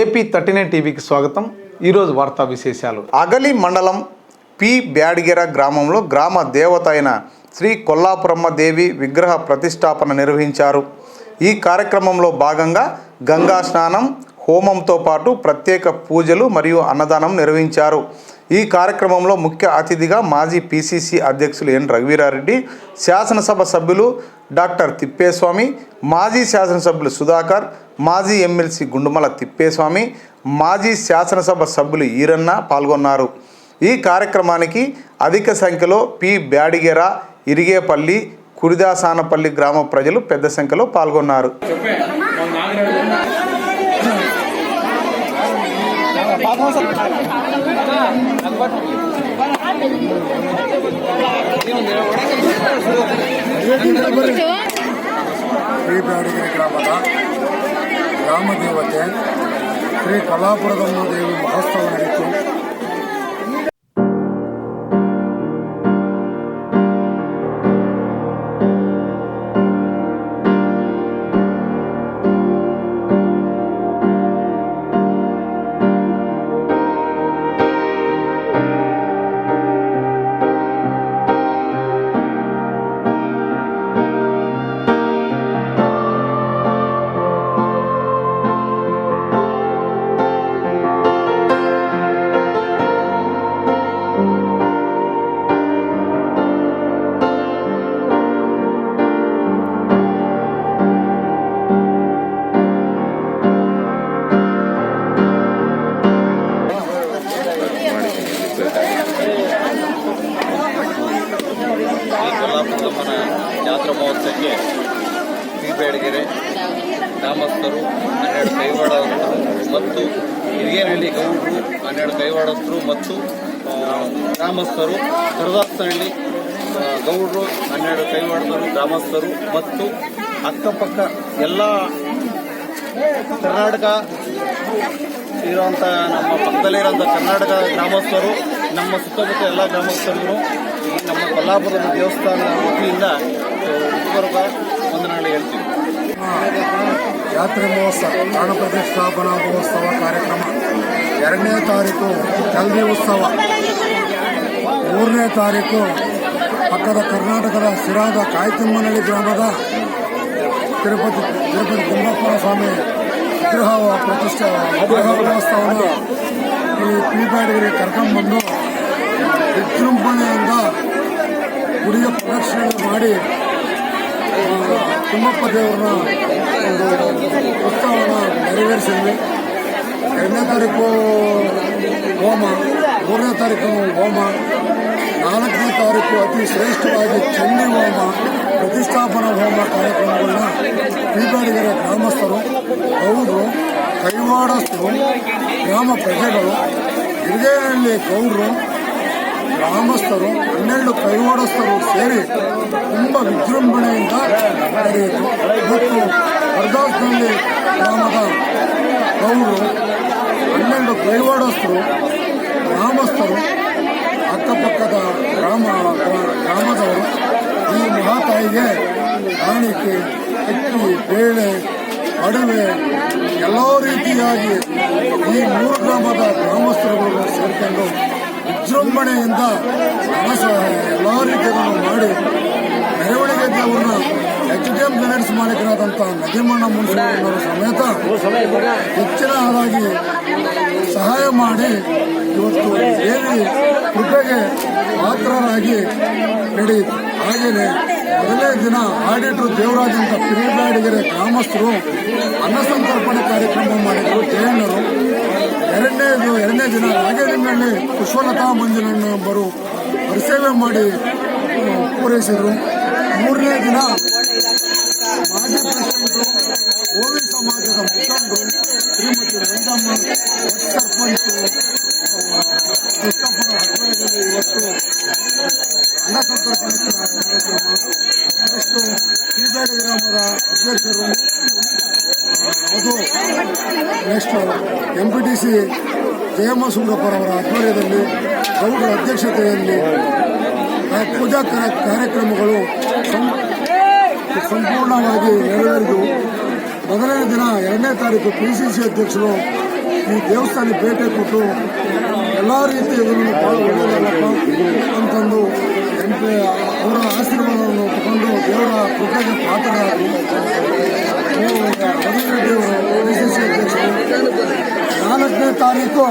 AP 39 టీవీకి స్వాగతం. ఈరోజు వార్తా విశేషాలు. అగలి మండలం పి బ్యాడిగెర గ్రామంలో గ్రామ దేవత అయిన శ్రీ కొల్లాపురమ్మ దేవి విగ్రహ ప్రతిష్టాపన నిర్వహించారు. ఈ కార్యక్రమంలో భాగంగా గంగా స్నానం, హోమంతో పాటు ప్రత్యేక పూజలు మరియు అన్నదానం నిర్వహించారు. ఈ కార్యక్రమంలో ముఖ్య అతిథిగా మాజీ పిసిసి అధ్యక్షులు ఎన్ రఘువీరారెడ్డి, శాసనసభ సభ్యులు డాక్టర్ తిప్పేస్వామి, మాజీ శాసనసభ్యులు సుధాకర్, మాజీ ఎమ్మెల్సీ గుండుమల తిప్పేస్వామి, మాజీ శాసనసభ సభ్యులు ఈరన్న పాల్గొన్నారు. ఈ కార్యక్రమానికి అధిక సంఖ్యలో పి బ్యాడిగెర, ఇరిగేపల్లి, కురిదాసానపల్లి గ్రామ ప్రజలు పెద్ద సంఖ్యలో పాల్గొన్నారు. ಶ್ರೀ ಬ್ಯಾಡಿಗೆರೆ ಗ್ರಾಮದ ಗ್ರಾಮ ದೇವತೆ ಶ್ರೀ ಕೊಲ್ಲಾಪುರದಮ್ಮ ದೇವಿ ಮಹೋತ್ಸವ ನಡೆಯಿತು. ಕೊಲ್ಲಾಪುರಮ್ಮನ ಜಾತ್ರಾ ಮಹೋತ್ಸವಕ್ಕೆ ಪಿ ಬ್ಯಾಡಿಗೆರೆ ಗ್ರಾಮಸ್ಥರು 12 ಕೈವಾಡಸ್ಥರು ಮತ್ತು ಹಿರಿಯನಹಳ್ಳಿ ಗೌಡರು 12 ಕೈವಾಡಸ್ಥರು ಮತ್ತು ಗ್ರಾಮಸ್ಥರು, ಕರದಾಸನಹಳ್ಳಿ ಗೌಡರು 12 ಕೈವಾಡದರು ಗ್ರಾಮಸ್ಥರು ಮತ್ತು ಅಕ್ಕಪಕ್ಕ ಎಲ್ಲ ಕರ್ನಾಟಕ ಇರುವಂಥ ನಮ್ಮ ಪಕ್ಕದಲ್ಲಿರುವಂಥ ಕರ್ನಾಟಕ ಗ್ರಾಮಸ್ಥರು, ನಮ್ಮ ಸುತ್ತಮುತ್ತ ಎಲ್ಲ ಗ್ರಾಮಸ್ಥರು ನಮ್ಮ ಕೊಲ್ಲಾಪುರದ ದೇವಸ್ಥಾನದ ವತಿಯಿಂದ ವಂದನೆಗಳು ಹೇಳ್ತೀವಿ. ಜಾತ್ರೆ ಮಹೋತ್ಸವ, ಪ್ರಾಣ ಪ್ರತಿಷ್ಠಾಪನಾ ಮಹೋತ್ಸವ ಕಾರ್ಯಕ್ರಮ 2ನೇ ತಾರೀಕು ಜಲ್ದಿ ಉತ್ಸವ, 3ನೇ ತಾರೀಕು ಪಕ್ಕದ ಕರ್ನಾಟಕದ ಸಿರಾದ ಕಾಯ್ತಿಮ್ಮನಹಳ್ಳಿ ಗ್ರಾಮದ ತಿರುಪತಿ ತಿಮ್ಮಪ್ಪನ ಸ್ವಾಮಿ ವಿಗ್ರಹ ಮಹೋತ್ಸವವನ್ನು ಈ ಪಿ ಬ್ಯಾಡಿಗೆರೆ ಕರ್ಕೊಂಡ್ಬಂದು ವಿಜೃಂಭಣೆಯಿಂದ ಗುಡಿಯ ಪ್ರದಕ್ಷಿಣೆ ಮಾಡಿ ತಿಮ್ಮಪ್ಪ ದೇವರನ್ನ ಒಂದು ಉತ್ಸವವನ್ನು ನೆರವೇರಿಸಿದ್ವಿ. 2ನೇ ತಾರೀಕು ಹೋಮ, 3ನೇ ತಾರೀಕು ಹೋಮ, 4ನೇ ತಾರೀಕು ಅತಿ ಶ್ರೇಷ್ಠವಾಗಿ ಚಂಡಿ ಹೋಮ, ಪ್ರತಿಷ್ಠಾಪನಾ ಹೋಮ ಕಾರ್ಯಕ್ರಮಗಳನ್ನ ಪಿ ಬ್ಯಾಡಿಗೆರೆ ಗ್ರಾಮಸ್ಥರು, ಗೌಡರು, ಕೈವಾಡಸ್ಥರು, ಗ್ರಾಮ ಪ್ರಜೆಗಳು, ಹಿರಿಯನಹಳ್ಳಿ ಗೌಡರು, ಗ್ರಾಮಸ್ಥರು, 12 ಕೈವಾಡಸ್ಥರು ಸೇರಿ ತುಂಬ ವಿಜೃಂಭಣೆಯಿಂದ ನಡೆಯಿತು. ಮತ್ತು ಕರದಾಸನಹಳ್ಳಿ ಗ್ರಾಮದ ಗೌಡರು, 12 ಕೈವಾಡಸ್ಥರು, ಗ್ರಾಮಸ್ಥರು, ಅಕ್ಕಪಕ್ಕದ ಗ್ರಾಮದವರು ಈ ಮಹಾತಾಯಿಗೆ ಕಾಣಿಕೆ, ಅಕ್ಕಿ, ಬೇಳೆ, ಅಡವೆ ಎಲ್ಲ ರೀತಿಯಾಗಿ ಈ 3 ಗ್ರಾಮದ ಗ್ರಾಮಸ್ಥರುಗಳು ಸೇರಿಕೊಂಡು ವಿಜೃಂಭಣೆಯಿಂದ ಎಲ್ಲ ರೀತಿಯನ್ನು ಮಾಡಿ ಮೆರವಣಿಗೆ ದೇವರನ್ನ HDM ಗೈಡ್ಸ್ ಮಾಲೀಕರಾದಂಥ ನದಿಮಣ್ಣ ಮುನ್ಸಿಪಾಲಿಟಿಯವರು ಸಮೇತ ಹೆಚ್ಚಿನದಾಗಿ ಸಹಾಯ ಮಾಡಿ ಇವತ್ತು ದೇವಿ ಕೃಪೆಗೆ ಪಾತ್ರರಾಗಿ ನಡೆಯಿತು. ಹಾಗೆಯೇ ಮೊದಲನೇ ದಿನ ಆಡಿಟರ್ ದೇವರಾಜ್ ಅಂತ ಪಿ ಬ್ಯಾಡಿಗೆರೆ ಗ್ರಾಮಸ್ಥರು ಅನ್ನಸಂತರ್ಪಣೆ ಕಾರ್ಯಕ್ರಮ ಮಾಡಿದರು ಜೈನರು. 2ನೇ ದಿನ ರಾಜೇಲಿಂಗಳ್ಳಿ ಪುಷ್ಪಲತಾ ಮಂಜುಳಣ್ಣವರು ಪರಿಸೇವೆ ಮಾಡಿ ಪೂರೈಸಿದರು. 3ನೇ ದಿನ ಮಾಜಿ ಪ್ರೆಸಿಡೆಂಟು, ಓವಿ ಸಮಾಜದ ಮುಖಂಡರು ಶ್ರೀಮತಿ ರಂಗಮ್ಮ, ಸರ್ಪಂಚ್ ಕೃಷ್ಣಪ್ಪನ ಆಧ್ವರ್ಯದಲ್ಲಿ ಇವತ್ತು ಅನ್ನಸಂತರ್ಪಣೆ ಕಾರ್ಯಕ್ರಮ. ನೆಕ್ಸ್ಟ್ ಪಿ ಬ್ಯಾಡಿಗೆರೆ ಗ್ರಾಮದ ಅಧ್ಯಕ್ಷರು, ಅದು ನೆಕ್ಸ್ಟ್ MPTC ಜಯಮ್ಮ ಸುಂಗಪ್ಪರವರ ಆಧ್ವರ್ಯದಲ್ಲಿ ಗೌಡರ ಅಧ್ಯಕ್ಷತೆಯಲ್ಲಿ ಪೂಜಾ ಕಾರ್ಯಕ್ರಮಗಳು ಸಂಪೂರ್ಣವಾಗಿ ನೆರವೇರಿದವು. ಮೊದಲನೇ ದಿನ 2ನೇ ತಾರೀಕು PCC ಅಧ್ಯಕ್ಷರು ಈ ದೇವಸ್ಥಾನಕ್ಕೆ ಭೇಟಿ ಕೊಟ್ಟು ಎಲ್ಲ ರೀತಿ ಇದನ್ನು ಭಾಳ ಒಳ್ಳೆಯದಲ್ಲಪ್ಪ ಅಂತಂದು ಅವರ ಆಶೀರ್ವಾದವನ್ನು ತಗೊಂಡು ದೇವರ ಕೃಪೆಗೆ ಪಾತ್ರರಾಗಿ ರಘುರೆಡ್ಡಿ ಅವರು ACC ಅಧ್ಯಕ್ಷರು 4ನೇ ತಾರೀಕು